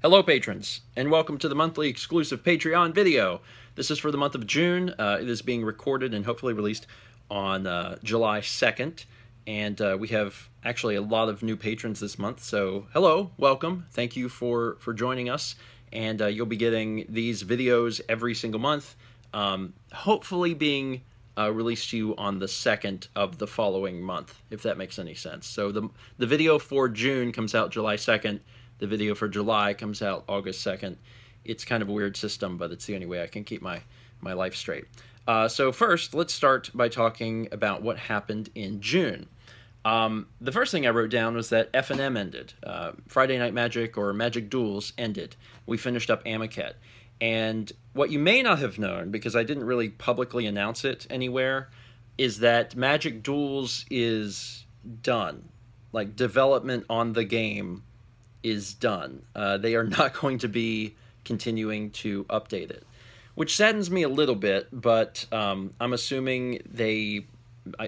Hello patrons, and welcome to the monthly exclusive Patreon video. This is for the month of June. It is being recorded and hopefully released on July 2nd. And we have actually a lot of new patrons this month, so hello, welcome. Thank you for joining us. And you'll be getting these videos every single month, hopefully being released to you on the 2nd of the following month, if that makes any sense. So the video for June comes out July 2nd. The video for July comes out August 2nd. It's kind of a weird system, but it's the only way I can keep my life straight. So first, let's start by talking about what happened in June. The first thing I wrote down was that FNM ended. Friday Night Magic, or Magic Duels, ended. We finished up Amoket. And what you may not have known, because I didn't really publicly announce it anywhere, is that Magic Duels is done. Like, development on the game is done. They are not going to be continuing to update it, which saddens me a little bit, but I'm assuming they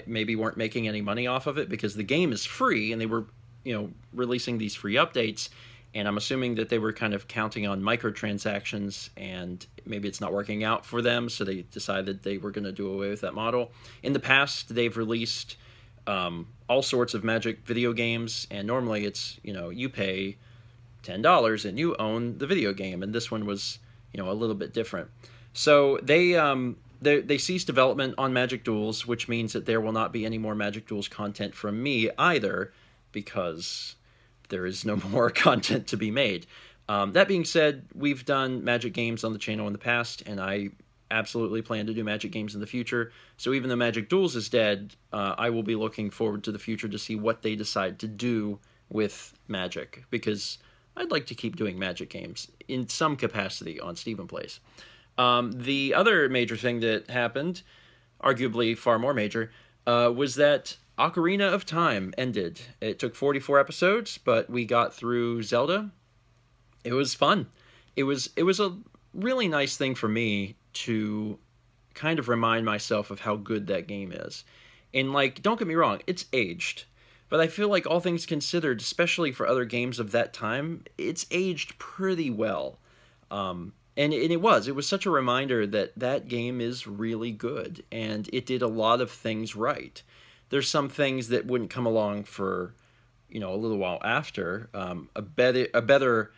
maybe weren't making any money off of it because the game is free and they were, releasing these free updates, and I'm assuming that they were kind of counting on microtransactions, and maybe it's not working out for them, so they decided they were going to do away with that model. In the past, they've released all sorts of Magic video games, and normally it's, you pay $10 and you own the video game, and this one was, a little bit different. So they ceased development on Magic Duels, which means that there will not be any more Magic Duels content from me either, because there is no more content to be made. That being said, we've done Magic games on the channel in the past, and I absolutely plan to do Magic games in the future. So even though Magic Duels is dead, I will be looking forward to the future to see what they decide to do with Magic, because I'd like to keep doing Magic games in some capacity on Stephen Plays. The other major thing that happened, arguably far more major, was that Ocarina of Time ended. It took 44 episodes, but we got through Zelda. It was fun. It was a really nice thing for me to kind of remind myself of how good that game is. And, don't get me wrong, it's aged. But I feel like all things considered, especially for other games of that time, it's aged pretty well. And it was such a reminder that that game is really good, and it did a lot of things right. There's some things that wouldn't come along for, a little while after. A better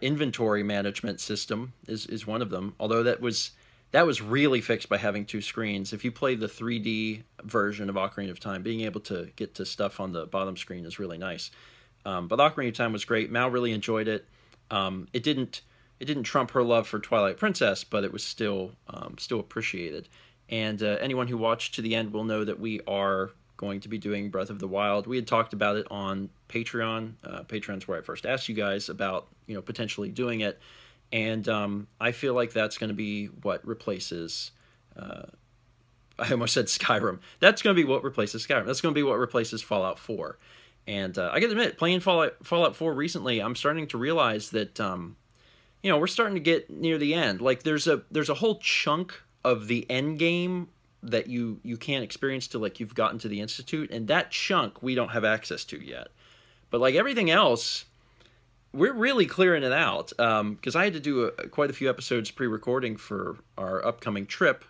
inventory management system is one of them, although that was really fixed by having two screens. If you play the 3D version of Ocarina of Time, being able to get to stuff on the bottom screen is really nice. But Ocarina of Time was great. Mal really enjoyed it. It didn't trump her love for Twilight Princess, but it was still appreciated. And anyone who watched to the end will know that we are going to be doing Breath of the Wild. We had talked about it on Patreon. Patreon's where I first asked you guys about potentially doing it. And I feel like that's going to be what replaces, I almost said Skyrim. That's going to be what replaces Skyrim. That's going to be what replaces Fallout 4. And I gotta admit, playing Fallout 4 recently, I'm starting to realize that, we're starting to get near the end. Like, there's a whole chunk of the end game that you can't experience till, you've gotten to the Institute, and that chunk we don't have access to yet. But, everything else, we're really clearing it out, because I had to do quite a few episodes pre-recording for our upcoming trip.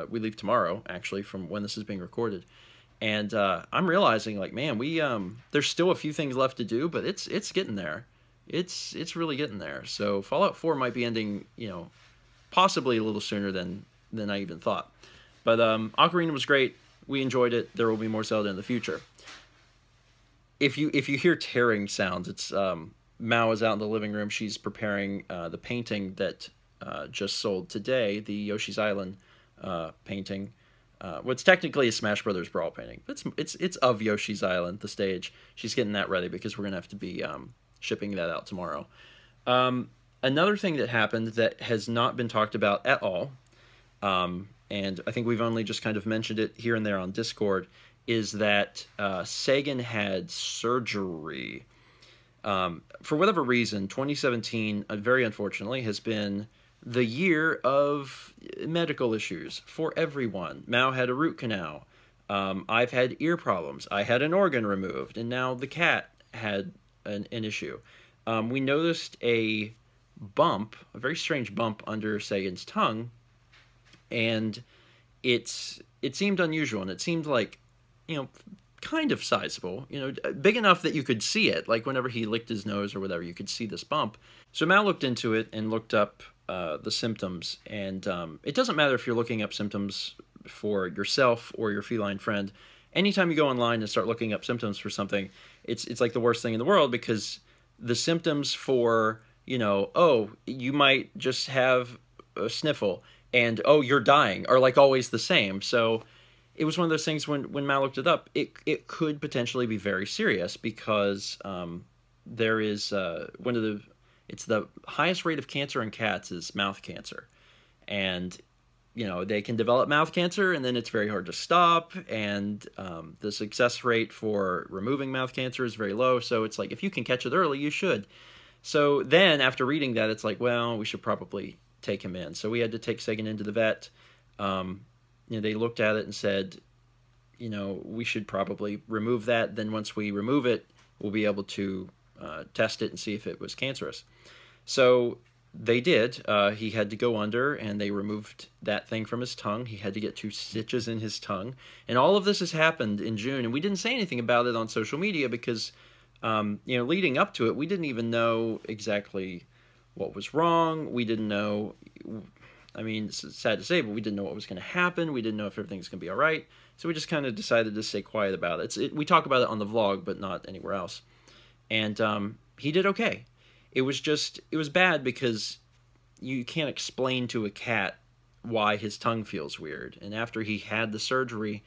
We leave tomorrow, actually, from when this is being recorded. And I'm realizing, man, there's still a few things left to do, but it's getting there. It's really getting there. So Fallout 4 might be ending, possibly a little sooner than I even thought. But Ocarina was great. We enjoyed it. There will be more Zelda in the future. If you hear tearing sounds, it's Mao is out in the living room. She's preparing the painting that just sold today, the Yoshi's Island painting. It's technically a Smash Brothers Brawl painting. It's of Yoshi's Island, the stage. She's getting that ready because we're going to have to be shipping that out tomorrow. Another thing that happened that has not been talked about at all, and I think we've only just kind of mentioned it here and there on Discord, is that Sagan had surgery. For whatever reason, 2017, very unfortunately, has been the year of medical issues for everyone. Mao had a root canal. I've had ear problems. I had an organ removed, and now the cat had an issue. We noticed a bump, a very strange bump under Sagan's tongue, and it seemed unusual, and it seemed like, you know, kind of sizable, you know, big enough that you could see it. Like whenever he licked his nose or whatever, you could see this bump. So Mal looked into it and looked up the symptoms, and it doesn't matter if you're looking up symptoms for yourself or your feline friend. Anytime you go online and start looking up symptoms for something, it's like the worst thing in the world, because the symptoms for, you know, oh, you might just have a sniffle, and oh, you're dying, are like always the same. So it was one of those things when Mal looked it up, it could potentially be very serious, because there is it's the highest rate of cancer in cats is mouth cancer. And, you know, they can develop mouth cancer, and then it's very hard to stop, and the success rate for removing mouth cancer is very low. So it's like, if you can catch it early, you should. So then after reading that, it's like, well, we should probably take him in. So we had to take Sagan into the vet. You know, they looked at it and said, you know, we should probably remove that. Then once we remove it, we'll be able to test it and see if it was cancerous. So they did. He had to go under, and they removed that thing from his tongue. He had to get 2 stitches in his tongue. And all of this has happened in June, and we didn't say anything about it on social media because, you know, leading up to it, we didn't even know exactly what was wrong. We didn't know, I mean, it's sad to say, but we didn't know what was going to happen. We didn't know if everything's going to be all right. So we just kind of decided to stay quiet about it. We talk about it on the vlog, but not anywhere else. And he did okay. It was bad because you can't explain to a cat why his tongue feels weird. And after he had the surgery,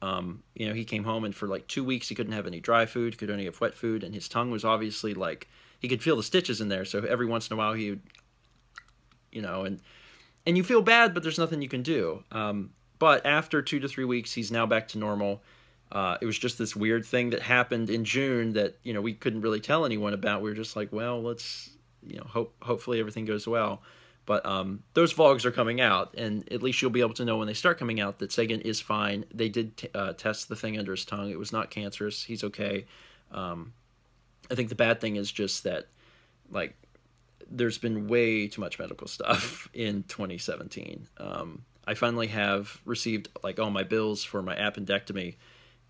you know, he came home, and for like 2 weeks he couldn't have any dry food, could only have wet food, and his tongue was obviously like, he could feel the stitches in there. So every once in a while he would, you know, and you feel bad, but there's nothing you can do. But after 2 to 3 weeks, he's now back to normal. It was just this weird thing that happened in June that, you know, we couldn't really tell anyone about. We were just like, well, let's, you know, hopefully everything goes well. But those vlogs are coming out, and at least you'll be able to know when they start coming out that Sagan is fine. They did test the thing under his tongue. It was not cancerous. He's okay. I think the bad thing is just that, like, there's been way too much medical stuff in 2017. I finally have received, like, all my bills for my appendectomy.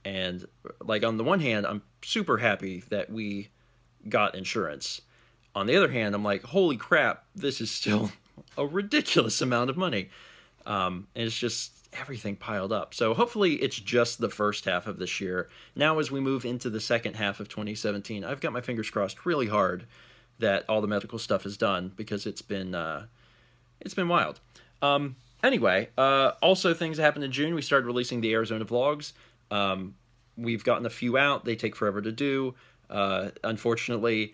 And, like, on the one hand, I'm super happy that we got insurance. On the other hand, I'm like, holy crap, this is still a ridiculous amount of money. And it's just everything piled up. So hopefully it's just the first half of this year. Now as we move into the second half of 2017, I've got my fingers crossed really hard that all the medical stuff is done, because it's been wild. Anyway, also things that happened in June. We started releasing the Arizona vlogs. We've gotten a few out. They take forever to do. Unfortunately,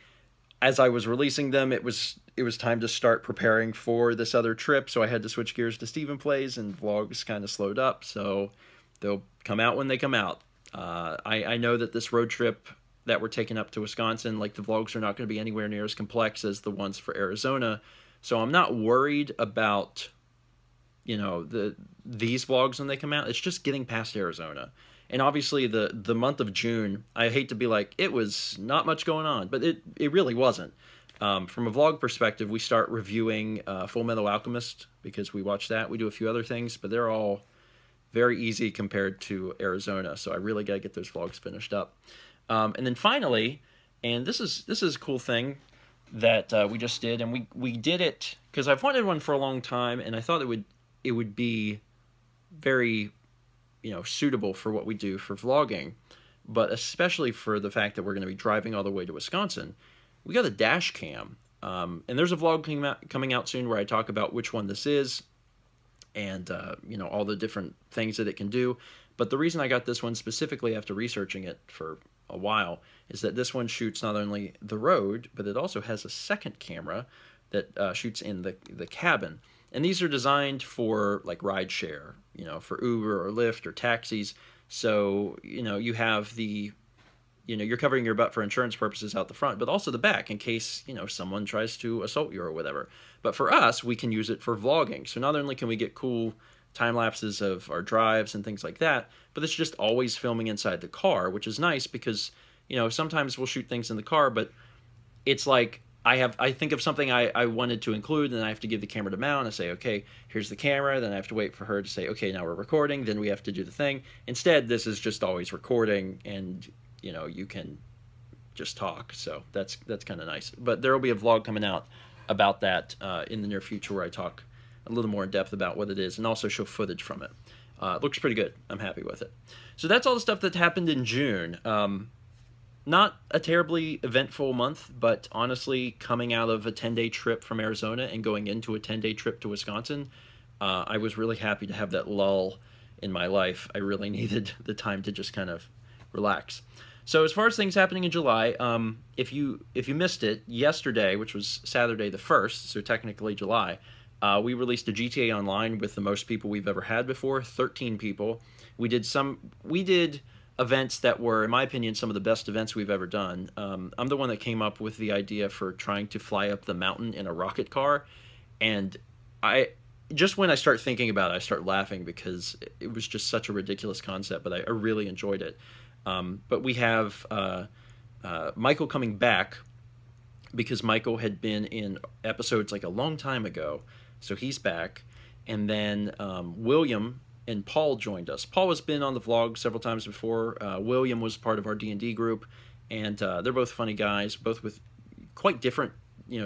as I was releasing them, it was time to start preparing for this other trip, so I had to switch gears to Stephen Plays, and vlogs kind of slowed up, so they'll come out when they come out. I know that this road trip that we're taking up to Wisconsin, like, the vlogs are not going to be anywhere near as complex as the ones for Arizona, so I'm not worried about, you know, these vlogs when they come out. It's just getting past Arizona. And obviously the month of June, I hate to be like, it was not much going on, but it really wasn't. From a vlog perspective, we start reviewing Full Metal Alchemist, because we watch that. We do a few other things, but they're all very easy compared to Arizona, so I really got to get those vlogs finished up. And then finally, and this is a cool thing that we just did, and we did it because I've wanted one for a long time, and I thought it would be very, you know, suitable for what we do for vlogging, but especially for the fact that we're going to be driving all the way to Wisconsin. We got a dash cam, and there's a vlog coming out soon where I talk about which one this is, and you know, all the different things that it can do. But the reason I got this one specifically after researching it for a while is that this one shoots not only the road, but it also has a second camera that shoots in the cabin. And these are designed for, like, ride share, you know, for Uber or Lyft or taxis. So, you know, you have the, you know, you're covering your butt for insurance purposes out the front, but also the back in case, you know, someone tries to assault you or whatever. But for us, we can use it for vlogging. So not only can we get cool time lapses of our drives and things like that, but it's just always filming inside the car, which is nice because, you know, sometimes we'll shoot things in the car, but it's like, I think of something I wanted to include, and I have to give the camera to Mal, and I say, okay, here's the camera. Then I have to wait for her to say, okay, now we're recording. Then we have to do the thing. Instead, this is just always recording, and you can just talk. So that's kind of nice. But there will be a vlog coming out about that in the near future, where I talk a little more in depth about what it is, and also show footage from it. It looks pretty good. I'm happy with it. So that's all the stuff that happened in June. Not a terribly eventful month, but honestly, coming out of a 10-day trip from Arizona and going into a 10-day trip to Wisconsin, I was really happy to have that lull in my life. I really needed the time to just kind of relax. So as far as things happening in July, if you missed it, yesterday, which was Saturday the 1st, so technically July, we released a GTA Online with the most people we've ever had before, 13 people. We did events that were, in my opinion, some of the best events we've ever done. I'm the one that came up with the idea for trying to fly up the mountain in a rocket car, and just when I start thinking about it, I start laughing because it was just such a ridiculous concept, but I really enjoyed it. But we have Michael coming back, because Michael had been in episodes like a long time ago, so he's back. And then William and Paul joined us. Paul has been on the vlog several times before. William was part of our D&D group, and they're both funny guys, both with quite different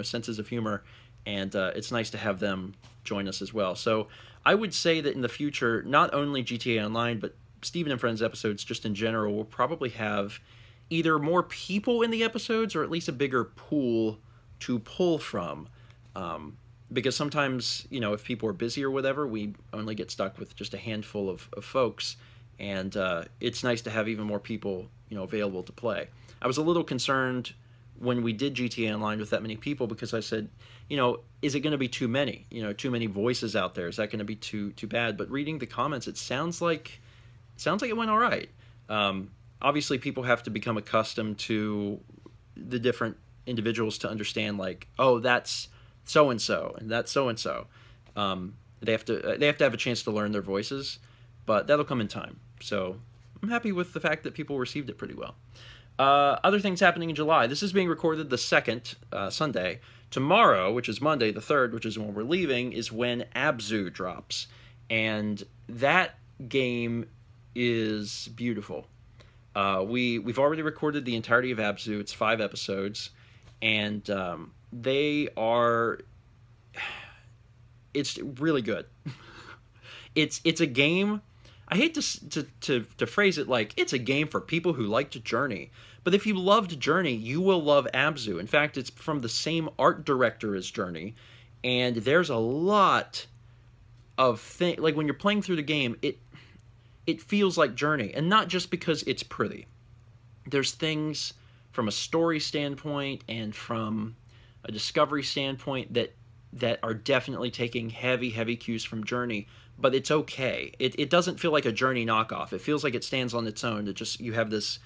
senses of humor, and it's nice to have them join us as well. So I would say that in the future, not only GTA Online, but Steven and Friends episodes just in general will probably have either more people in the episodes, or at least a bigger pool to pull from. Because sometimes, if people are busy or whatever, we only get stuck with just a handful of folks, and it's nice to have even more people, available to play. I was a little concerned when we did GTA Online with that many people, because I said, is it going to be too many? Too many voices out there? Is that going to be too bad? But reading the comments, it sounds like it went all right. Obviously, people have to become accustomed to the different individuals to understand, like, oh, that's so-and-so, and that's so-and-so. They have to have a chance to learn their voices, but that'll come in time. So I'm happy with the fact that people received it pretty well. Other things happening in July. This is being recorded the 2nd, Sunday. Tomorrow, which is Monday the 3rd, which is when we're leaving, is when Abzu drops. And that game is beautiful. We've already recorded the entirety of Abzu. It's 5 episodes, and it's really good. It's a game. I hate to phrase it like it's a game for people who like to journey, but if you loved Journey, you will love Abzu. In fact, it's from the same art director as Journey, and there's a lot of things, like when you're playing through the game, it feels like Journey, and not just because it's pretty. There's things from a story standpoint and from a discovery standpoint that are definitely taking heavy cues from Journey, but it's okay. It doesn't feel like a Journey knockoff. It feels like it stands on its own. You have this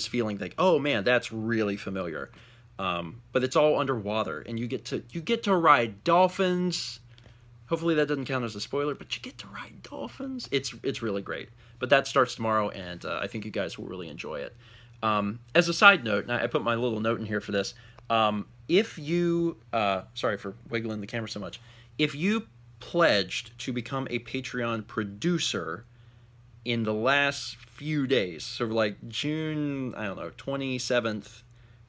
feeling like, oh man, that's really familiar. But it's all underwater, and you get to ride dolphins. Hopefully that doesn't count as a spoiler, but you get to ride dolphins. It's really great. But that starts tomorrow, and I think you guys will really enjoy it. As a side note, and I put my little note in here for this, if you, sorry for wiggling the camera so much, if you pledged to become a Patreon producer in the last few days, so like June, 27th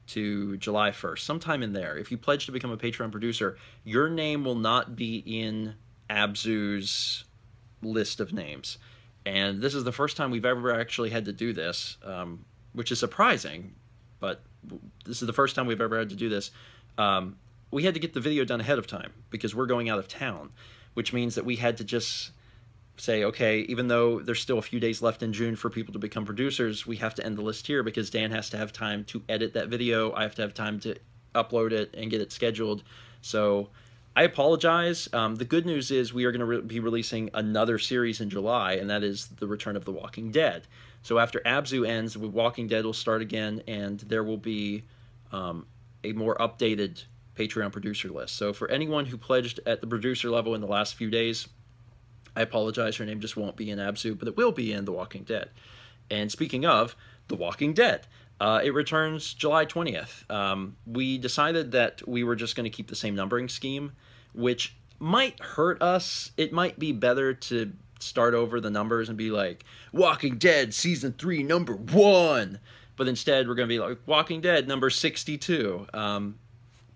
to July 1st, sometime in there, if you pledge to become a Patreon producer, your name will not be in Abzu's list of names. And this is the first time we've ever actually had to do this, which is surprising, but this is the first time we've ever had to do this. We had to get the video done ahead of time because we're going out of town, which means that we had to just say, okay, even though there's still a few days left in June for people to become producers, we have to end the list here because Dan has to have time to edit that video. I have to have time to upload it and get it scheduled. So I apologize. The good news is we are going to be releasing another series in July, and that is The Return of the Walking Dead. So after Abzu ends, Walking Dead will start again, and there will be a more updated Patreon producer list. So for anyone who pledged at the producer level in the last few days, I apologize, your name just won't be in Abzu, but it will be in The Walking Dead. And speaking of The Walking Dead, It returns July 20th. We decided that we were just going to keep the same numbering scheme, which might hurt us. It might be better to start over the numbers and be like, Walking Dead Season 3, number 1! But instead, we're going to be like, Walking Dead, number 62.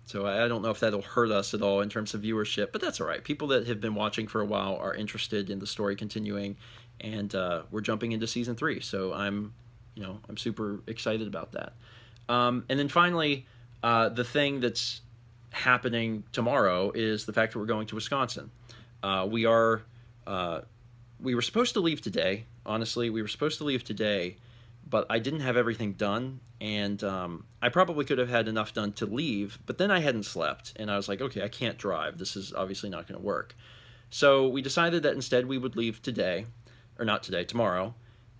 So I don't know if that'll hurt us at all in terms of viewership, but that's all right. People that have been watching for a while are interested in the story continuing, and we're jumping into Season 3, so I'm super excited about that. And then finally, the thing that's happening tomorrow is the fact that we're going to Wisconsin. We were supposed to leave today. Honestly, we were supposed to leave today, but I didn't have everything done, and I probably could have had enough done to leave, but then I hadn't slept, and I was like, okay, I can't drive. This is obviously not going to work. So we decided that instead we would leave today, or not today, tomorrow,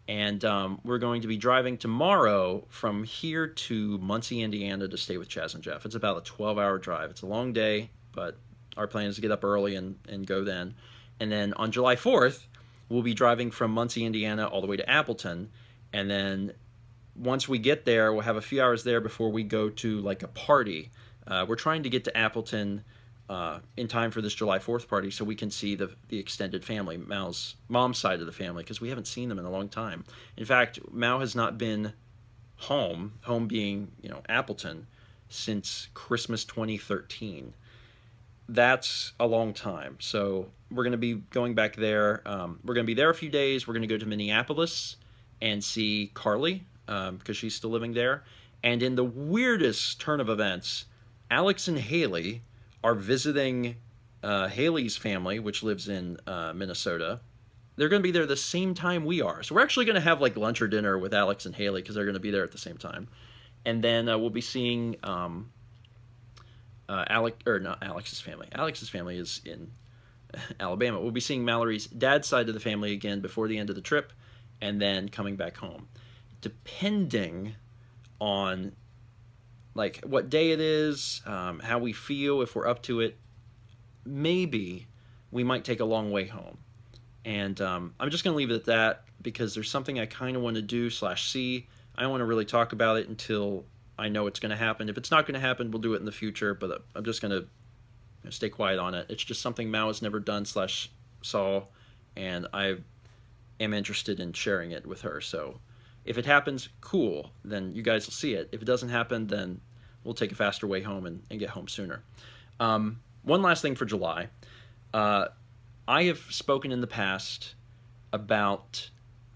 and we're going to be driving tomorrow from here to Muncie, Indiana to stay with Chaz and Jeff. It's about a 12-hour drive. It's a long day, but our plan is to get up early and go then. And then on July 4th, we'll be driving from Muncie, Indiana all the way to Appleton. And then once we get there, we'll have a few hours there before we go to like a party. We're trying to get to Appleton in time for this July 4th party so we can see the extended family, Mal's mom's side of the family, because we haven't seen them in a long time. In fact, Mal has not been home being, Appleton, since Christmas 2013. That's a long time. So we're going to be going back there. We're going to be there a few days. We're going to go to Minneapolis and see Carly, because she's still living there. And in the weirdest turn of events, Alex and Haley are visiting Haley's family, which lives in Minnesota. They're going to be there the same time we are. So we're actually going to have like lunch or dinner with Alex and Haley because they're going to be there at the same time. And then we'll be seeing not Alex's family. Alex's family is in Alabama. We'll be seeing Mallory's dad's side of the family again before the end of the trip, and then coming back home. Depending on like what day it is, how we feel, if we're up to it, maybe we might take a long way home. And I'm just going to leave it at that because there's something I kind of want to do / see. I don't want to really talk about it until I know it's going to happen. If it's not going to happen, we'll do it in the future, but I'm just going to stay quiet on it. It's just something Mao has never done / saw, and I am interested in sharing it with her. So if it happens, cool, then you guys will see it. If it doesn't happen, then we'll take a faster way home and get home sooner. One last thing for July. I have spoken in the past about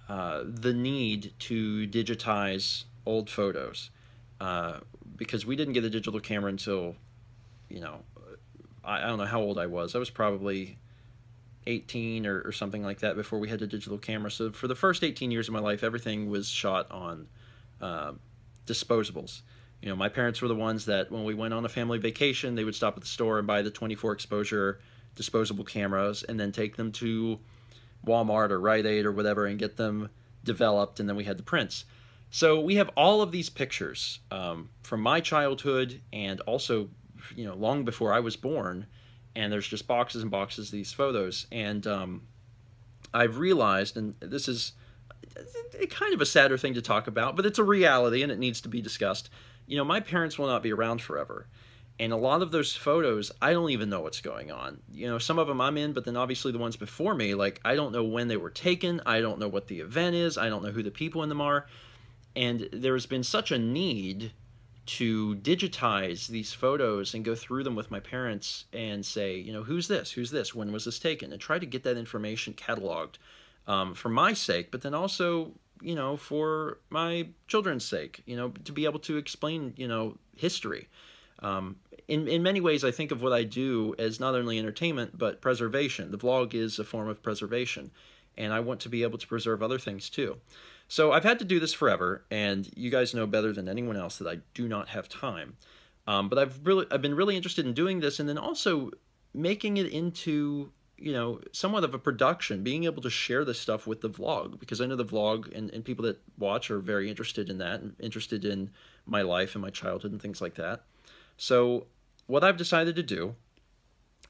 the need to digitize old photos because we didn't get a digital camera until, I don't know how old I was. I was probably 18 or something like that before we had a digital camera. So for the first 18 years of my life, everything was shot on disposables. My parents were the ones that when we went on a family vacation, they would stop at the store and buy the 24 exposure disposable cameras and then take them to Walmart or Rite Aid or whatever and get them developed, and then we had the prints. So we have all of these pictures from my childhood and also, long before I was born, and there's just boxes and boxes of these photos. And I've realized, and this is kind of a sadder thing to talk about, but it's a reality and it needs to be discussed. My parents will not be around forever. And a lot of those photos, I don't even know what's going on. Some of them I'm in, but then obviously the ones before me, like, I don't know when they were taken. I don't know what the event is. I don't know who the people in them are. And there's been such a need to digitize these photos and go through them with my parents and say, who's this? Who's this? When was this taken? And try to get that information cataloged for my sake, but then also, for my children's sake, to be able to explain, history. In many ways, I think of what I do as not only entertainment, but preservation. The vlog is a form of preservation, and I want to be able to preserve other things too. So I've had to do this forever, and you guys know better than anyone else that I do not have time. But I've been really interested in doing this, and then also making it into, somewhat of a production, being able to share this stuff with the vlog, because I know the vlog and people that watch are very interested in that, and interested in my life and my childhood and things like that. So what I've decided to do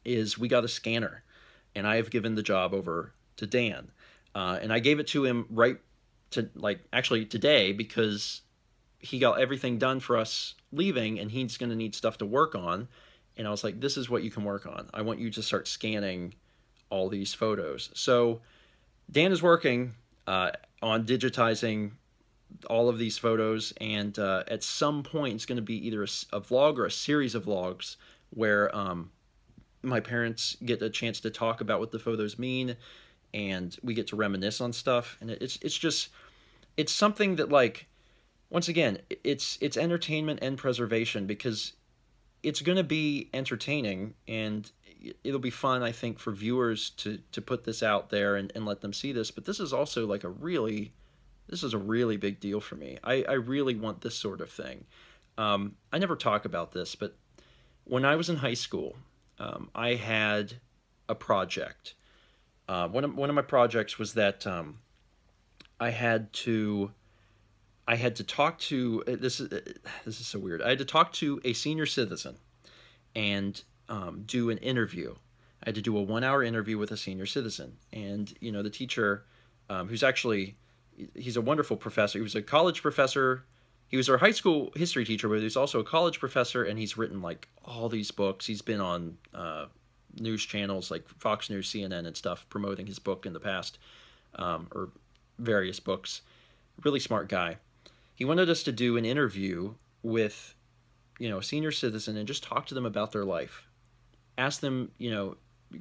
is we got a scanner, and I have given the job over to Dan. And I gave it to him actually today, because he got everything done for us leaving, and he's going to need stuff to work on. And I was like, this is what you can work on. I want you to start scanning all these photos. So Dan is working on digitizing all of these photos, and at some point it's going to be either a vlog or a series of vlogs where my parents get a chance to talk about what the photos mean, and we get to reminisce on stuff. And it's something that, like, once again, it's entertainment and preservation, because it's going to be entertaining, and it'll be fun, I think, for viewers to put this out there and let them see this. But this is also like this is a really big deal for me. I really want this sort of thing. I never talk about this, but when I was in high school, I had a project. One of my projects was that I had to talk to this is so weird. I had to talk to a senior citizen and do an interview. I had to do a 1-hour interview with a senior citizen, and the teacher, who's actually, he's a wonderful professor. He was a college professor. He was our high school history teacher, but he's also a college professor, and he's written like all these books. He's been on news channels like Fox News, CNN, and stuff, promoting his book in the past, or various books. Really smart guy. He wanted us to do an interview with, a senior citizen and just talk to them about their life. Ask them,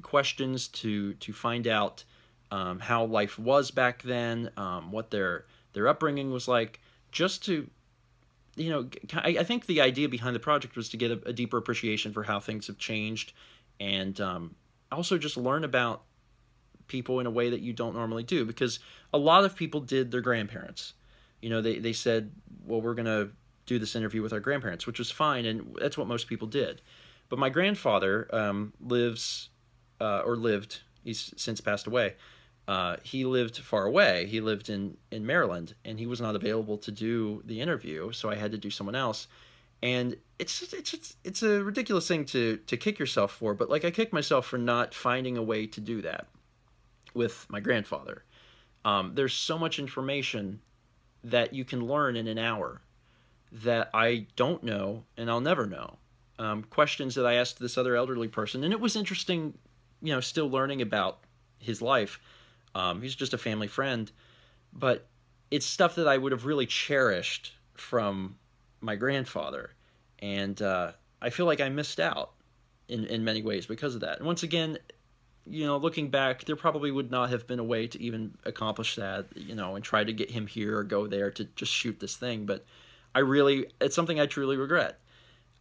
questions to find out how life was back then, what their upbringing was like, just to, I think the idea behind the project was to get a deeper appreciation for how things have changed, and also just learn about people in a way that you don't normally do, because a lot of people did their grandparents. They said, well, we're going to do this interview with our grandparents, which was fine, and that's what most people did. But my grandfather lived, he's since passed away. He lived far away. He lived in Maryland, and he was not available to do the interview, so I had to do someone else. And it's a ridiculous thing to kick yourself for, but like I kick myself for not finding a way to do that with my grandfather. There's so much information that you can learn in an hour that I don't know and I'll never know. Questions that I asked this other elderly person, and it was interesting, still learning about his life. He's just a family friend, but it's stuff that I would have really cherished from my grandfather, and I feel like I missed out in many ways because of that. And once again, looking back, there probably would not have been a way to even accomplish that, and try to get him here or go there to just shoot this thing. But it's something I truly regret.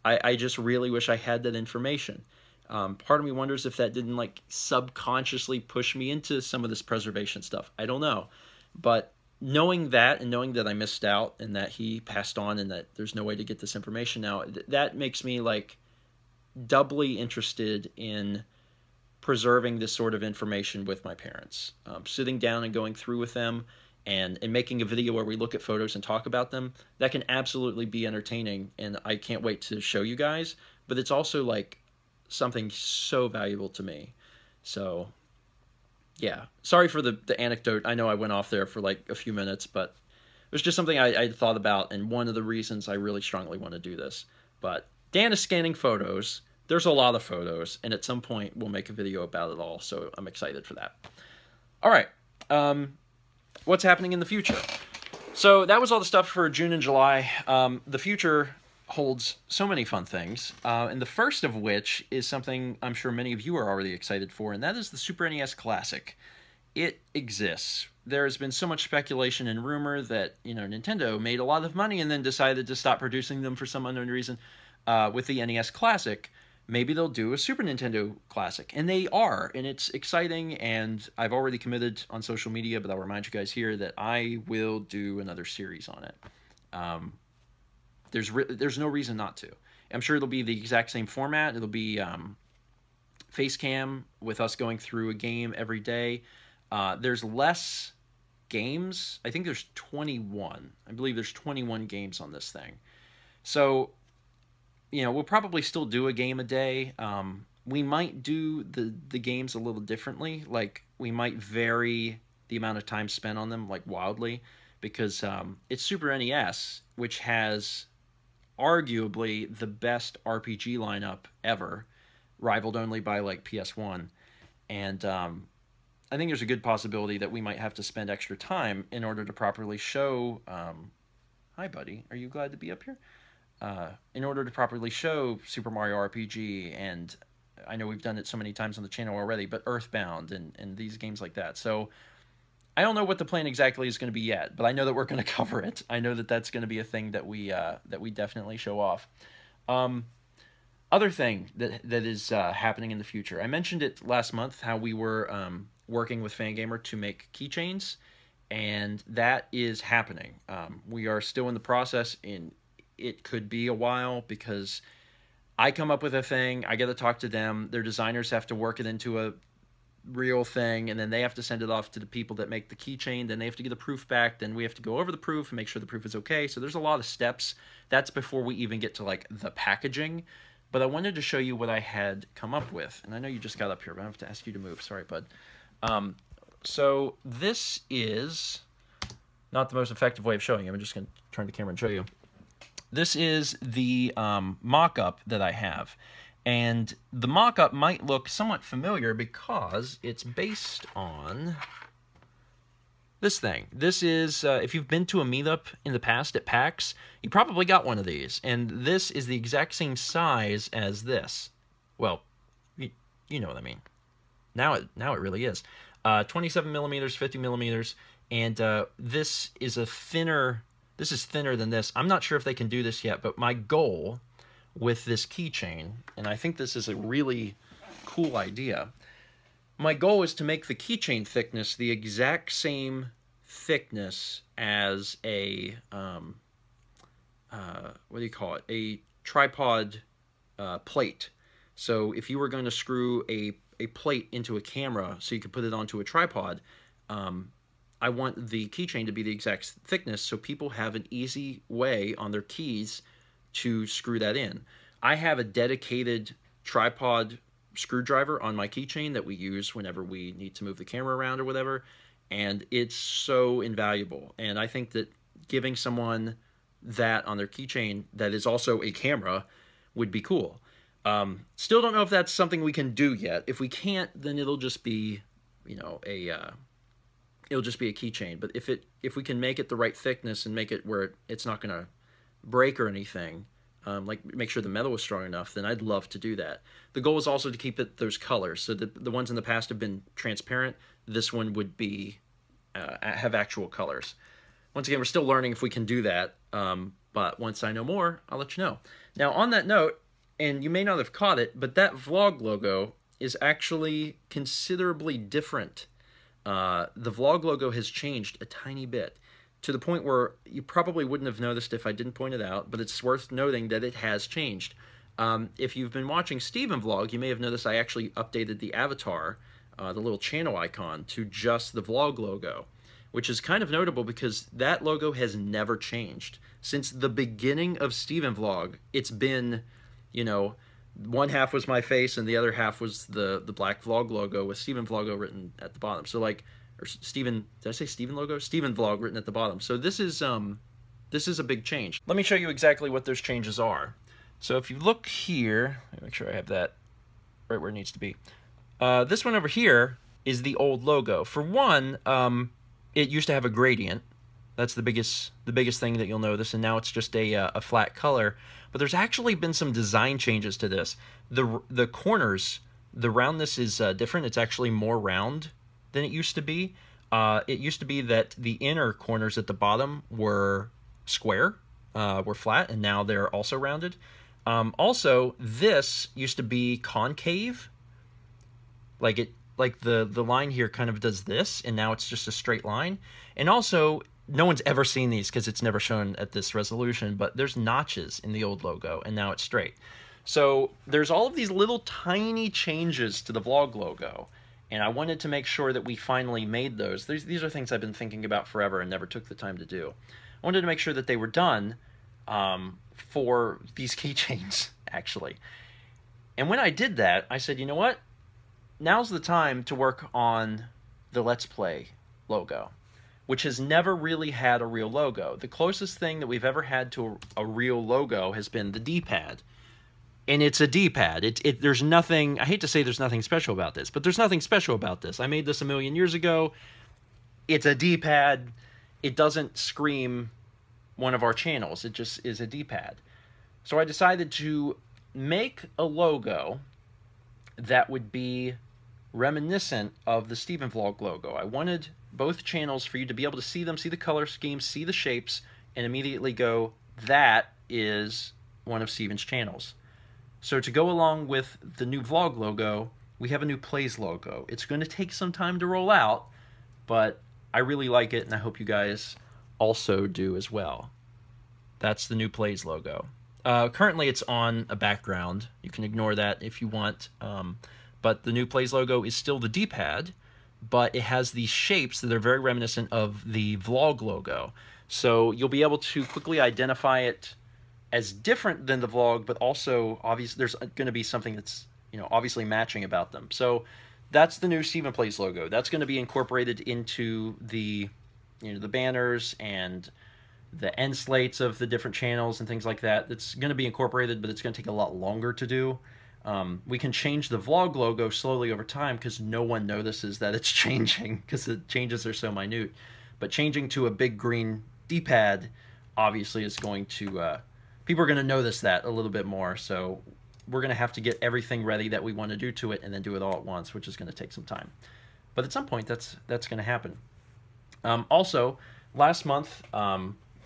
I just really wish I had that information. Part of me wonders if that didn't like subconsciously push me into some of this preservation stuff. I don't know. But knowing that, and knowing that I missed out and that he passed on and that there's no way to get this information now, that makes me like doubly interested in preserving this sort of information with my parents. Sitting down and going through with them and making a video where we look at photos and talk about them, that can absolutely be entertaining, and I can't wait to show you guys. But it's also like something so valuable to me. So yeah, sorry for the anecdote. I know I went off there for like a few minutes, but it was just something I thought about, and one of the reasons I really strongly want to do this. But Dan is scanning photos. There's a lot of photos, and at some point we'll make a video about it all, so I'm excited for that. All right, what's happening in the future? So that was all the stuff for June and July. The future holds so many fun things, and the first of which is something I'm sure many of you are already excited for, and that is the Super NES Classic. It exists. There has been so much speculation and rumor that, Nintendo made a lot of money and then decided to stop producing them for some unknown reason. With the NES Classic, maybe they'll do a Super Nintendo Classic, and they are, and it's exciting, and I've already committed on social media, but I'll remind you guys here that I will do another series on it. There's no reason not to. I'm sure it'll be the exact same format. It'll be face cam with us going through a game every day. There's less games. I think there's 21. I believe there's 21 games on this thing. So, we'll probably still do a game a day. We might do the games a little differently. Like, we might vary the amount of time spent on them, like, wildly. because it's Super NES, which has arguably the best RPG lineup ever, rivaled only by like PS1. And I think there's a good possibility that we might have to spend extra time in order to properly show... hi, buddy. Are you glad to be up here? In order to properly show Super Mario RPG, and I know we've done it so many times on the channel already, but Earthbound and these games like that. So I don't know what the plan exactly is going to be yet, but I know that we're going to cover it. I know that that's going to be a thing that we definitely show off. Other thing that is happening in the future. I mentioned it last month, how we were working with Fangamer to make keychains, and that is happening. We are still in the process, and it could be a while because I come up with a thing, I get to talk to them, their designers have to work it into a real thing, and then they have to send it off to the people that make the keychain, then they have to get the proof back, then we have to go over the proof and make sure the proof is okay. So there's a lot of steps. That's before we even get to like the packaging. But I wanted to show you what I had come up with. And I know you just got up here, but I have to ask you to move. Sorry, bud. So this is not the most effective way of showing you. I'm just going to turn the camera and show you. This is the mock-up that I have. And the mock-up might look somewhat familiar because it's based on this thing. This is, if you've been to a meetup in the past at PAX, you probably got one of these. And this is the exact same size as this. Well, you know what I mean. Now it really is. 27 millimeters, 50 millimeters, and this is thinner than this. I'm not sure if they can do this yet, but my goal with this keychain, and I think this is a really cool idea, my goal is to make the keychain thickness the exact same thickness as a, what do you call it, a tripod plate. So if you were going to screw a plate into a camera so you could put it onto a tripod, I want the keychain to be the exact thickness so people have an easy way on their keys to screw that in. I have a dedicated tripod screwdriver on my keychain that we use whenever we need to move the camera around or whatever, and it's so invaluable. And I think that giving someone that on their keychain that is also a camera would be cool. Still don't know if that's something we can do yet. If we can't, then it'll just be, you know, it'll just be a keychain. But if we can make it the right thickness and make it where it's not going to break or anything, like make sure the metal is strong enough, then I'd love to do that. The goal is also to keep it those colors. So the ones in the past have been transparent. This one would be have actual colors. Once again, we're still learning if we can do that. But once I know more, I'll let you know. Now, on that note, and you may not have caught it, but that vlog logo is actually considerably different. The vlog logo has changed a tiny bit, to the point where you probably wouldn't have noticed if I didn't point it out, but it's worth noting that it has changed. If you've been watching Steven Vlog, you may have noticed I actually updated the avatar, the little channel icon, to just the vlog logo, which is kind of notable because that logo has never changed. Since the beginning of Steven Vlog, it's been, you know, one half was my face and the other half was the black vlog logo with Steven Vlog written at the bottom. So like, or Steven, did I say Steven logo? Steven Vlog written at the bottom. So this is a big change. Let me show you exactly what those changes are. So if you look here, let me make sure I have that right where it needs to be. This one over here is the old logo. For one, it used to have a gradient. That's the biggest thing that you'll notice, and now it's just a flat color. But there's actually been some design changes to this. The corners, the roundness is different. It's actually more round than it used to be. It used to be that the inner corners at the bottom were square, were flat, and now they're also rounded. Also, this used to be concave. Like the line here kind of does this, and now it's just a straight line. And also, no one's ever seen these because it's never shown at this resolution, but there's notches in the old logo, and now it's straight. So there's all of these little tiny changes to the vlog logo, and I wanted to make sure that we finally made those. These are things I've been thinking about forever and never took the time to do. I wanted to make sure that they were done for these keychains, actually. And when I did that, I said, you know what? Now's the time to work on the Let's Play logo, which has never really had a real logo. The closest thing that we've ever had to a real logo has been the D-pad. And it's a D-pad. There's nothing, I hate to say there's nothing special about this, but there's nothing special about this. I made this a million years ago. It's a D-pad. It doesn't scream one of our channels. It just is a D-pad. So I decided to make a logo that would be reminiscent of the Steven Vlog logo. I wanted both channels for you to be able to see them, see the color schemes, see the shapes, and immediately go, that is one of Steven's channels. So to go along with the new Vlog logo, we have a new Plays logo. It's going to take some time to roll out, but I really like it, and I hope you guys also do as well. That's the new Plays logo. Currently it's on a background. You can ignore that if you want, but the new Plays logo is still the D-pad, but it has these shapes that are very reminiscent of the Vlog logo. So you'll be able to quickly identify it as different than the Vlog, but also obviously there's going to be something that's, you know, obviously matching about them. So that's the new Steven Plays logo. That's going to be incorporated into the, you know, the banners and the end slates of the different channels and things like that. It's going to be incorporated, but it's going to take a lot longer to do. We can change the Vlog logo slowly over time because no one notices that it's changing because the changes are so minute. But changing to a big green D-pad obviously is going to, people are going to notice that a little bit more. So we're going to have to get everything ready that we want to do to it and then do it all at once, which is going to take some time. But at some point, that's going to happen. Also, last month,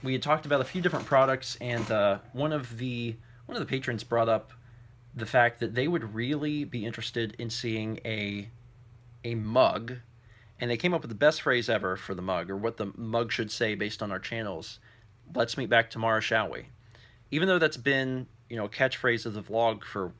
we had talked about a few different products, and one of the patrons brought up the fact that they would really be interested in seeing a mug, and they came up with the best phrase ever for the mug, or what the mug should say based on our channels. Let's meet back tomorrow, shall we? Even though that's been, you know, a catchphrase of the vlog for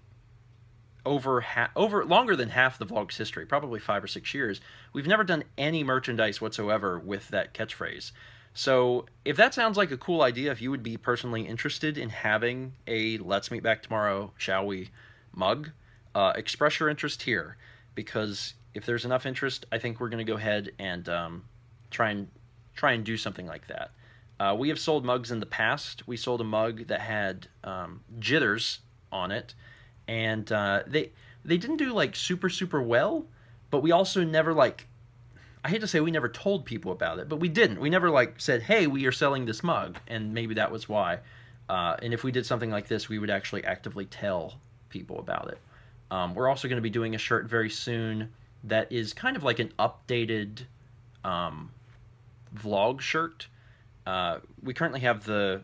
longer than half the vlog's history, probably 5 or 6 years, we've never done any merchandise whatsoever with that catchphrase. So if that sounds like a cool idea, if you would be personally interested in having a Let's Meet Back Tomorrow, shall we mug, express your interest here, because if there's enough interest, I think we're going to go ahead and try and do something like that. We have sold mugs in the past. We sold a mug that had jitters on it, and they didn't do like super well, but we also never, like, I hate to say we never told people about it, but we didn't. We never like said, hey, we are selling this mug, and maybe that was why. And if we did something like this, we would actually actively tell people about it. We're also going to be doing a shirt very soon that is kind of like an updated vlog shirt. We currently have the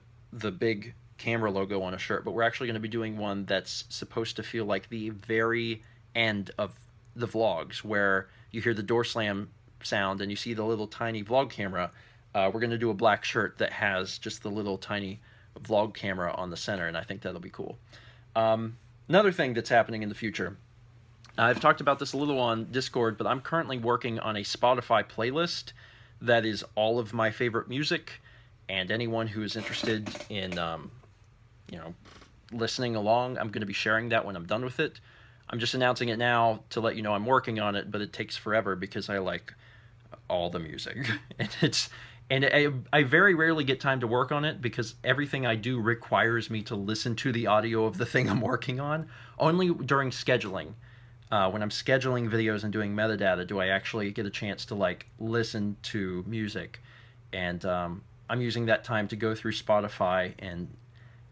big camera logo on a shirt, but we're actually going to be doing one that's supposed to feel like the very end of the vlogs, where you hear the door slam sound and you see the little tiny vlog camera. We're going to do a black shirt that has just the little tiny vlog camera on the center, and I think that'll be cool. Another thing that's happening in the future, I've talked about this a little on Discord, but I'm currently working on a Spotify playlist that is all of my favorite music, and anyone who is interested in you know, listening along, I'm going to be sharing that when I'm done with it. I'm just announcing it now to let you know I'm working on it, but it takes forever because I like all the music. And I very rarely get time to work on it because everything I do requires me to listen to the audio of the thing I'm working on. Only during scheduling, when I'm scheduling videos and doing metadata, do I actually get a chance to like listen to music. And I'm using that time to go through Spotify and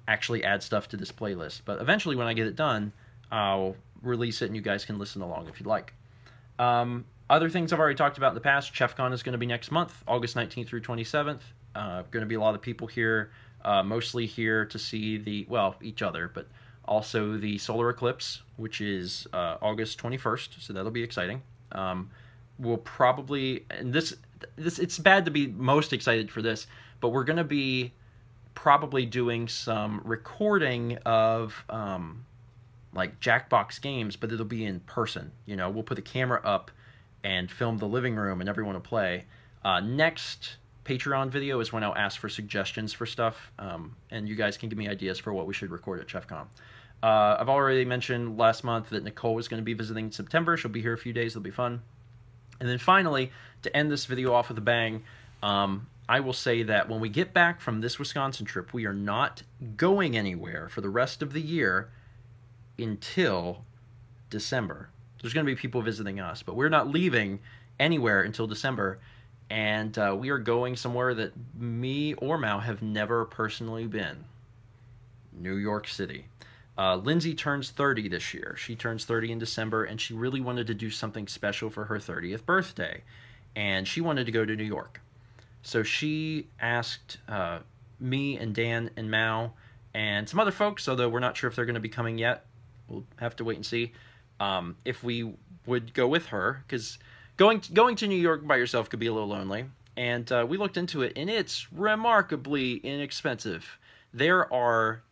actually add stuff to this playlist. But eventually when I get it done, I'll release it and you guys can listen along if you'd like. Other things I've already talked about in the past, ChefCon is going to be next month, August 19th through 27th. Going to be a lot of people here, mostly here to see the, well, each other, but also the solar eclipse, which is August 21st, so that'll be exciting. We'll probably, and this it's bad to be most excited for this, but we're going to be probably doing some recording of like Jackbox games, but it'll be in person. You know, we'll put a camera up and film the living room and everyone will play. Next Patreon video is when I'll ask for suggestions for stuff, and you guys can give me ideas for what we should record at ChefCon. I've already mentioned last month that Nicole was going to be visiting in September. She'll be here a few days. It'll be fun. And then finally, to end this video off with a bang, I will say that when we get back from this Wisconsin trip, we are not going anywhere for the rest of the year until December. There's going to be people visiting us, but we're not leaving anywhere until December, and we are going somewhere that me or Mao have never personally been. New York City. Lindsay turns 30 this year. She turns 30 in December, and she really wanted to do something special for her 30th birthday, and she wanted to go to New York. So she asked me and Dan and Mao and some other folks, although we're not sure if they're going to be coming yet. We'll have to wait and see if we would go with her, because going to New York by yourself could be a little lonely. And we looked into it, and it's remarkably inexpensive. There are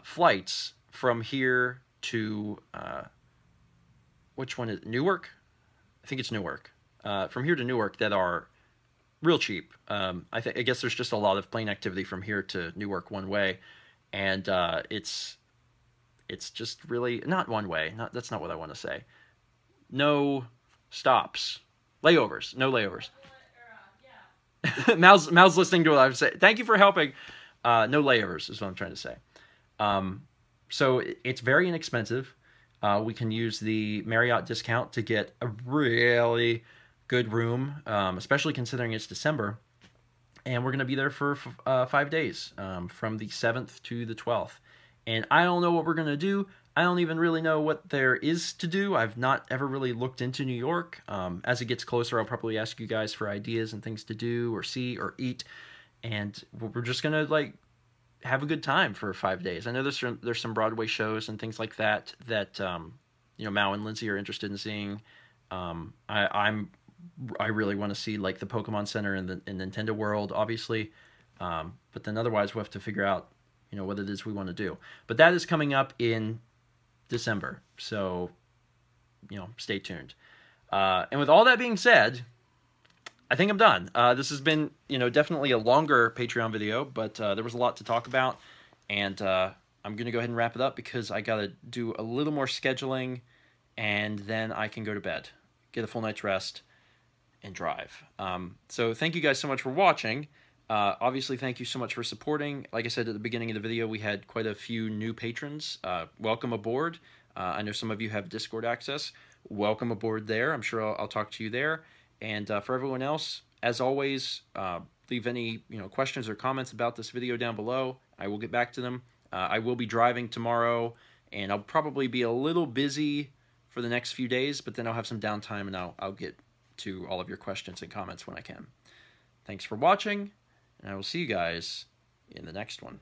flights from here to which one is Newark? I think it's Newark. From here to Newark that are real cheap. I guess there's just a lot of plane activity from here to Newark one way, and it's just really not one way. That's not what I want to say. No stops, layovers, no layovers. Yeah. Mal's listening to what I'm saying. Thank you for helping. No layovers is what I'm trying to say. So it's very inexpensive. We can use the Marriott discount to get a really good room, especially considering it's December. And we're going to be there for 5 days, from the 7th to the 12th. And I don't know what we're going to do. I don't even really know what there is to do. I've not ever really looked into New York. As it gets closer, I'll probably ask you guys for ideas and things to do or see or eat. And we're just going to, have a good time for 5 days. I know there's some Broadway shows and things like that Mao and Lindsay are interested in seeing. I really want to see the Pokemon Center and the Nintendo World, obviously. But then otherwise we'll have to figure out what it is we want to do. But that is coming up in December, so stay tuned. And with all that being said, I think I'm done. This has been, definitely a longer Patreon video, but there was a lot to talk about, and I'm going to go ahead and wrap it up because I got to do a little more scheduling, and then I can go to bed, get a full night's rest, and drive. So thank you guys so much for watching. Obviously, thank you so much for supporting. Like I said at the beginning of the video, we had quite a few new patrons. Welcome aboard. I know some of you have Discord access. Welcome aboard there. I'm sure I'll talk to you there. And for everyone else, as always, leave any questions or comments about this video down below. I will get back to them. I will be driving tomorrow, and I'll probably be a little busy for the next few days, but then I'll have some downtime, and I'll get to all of your questions and comments when I can. Thanks for watching, and I will see you guys in the next one.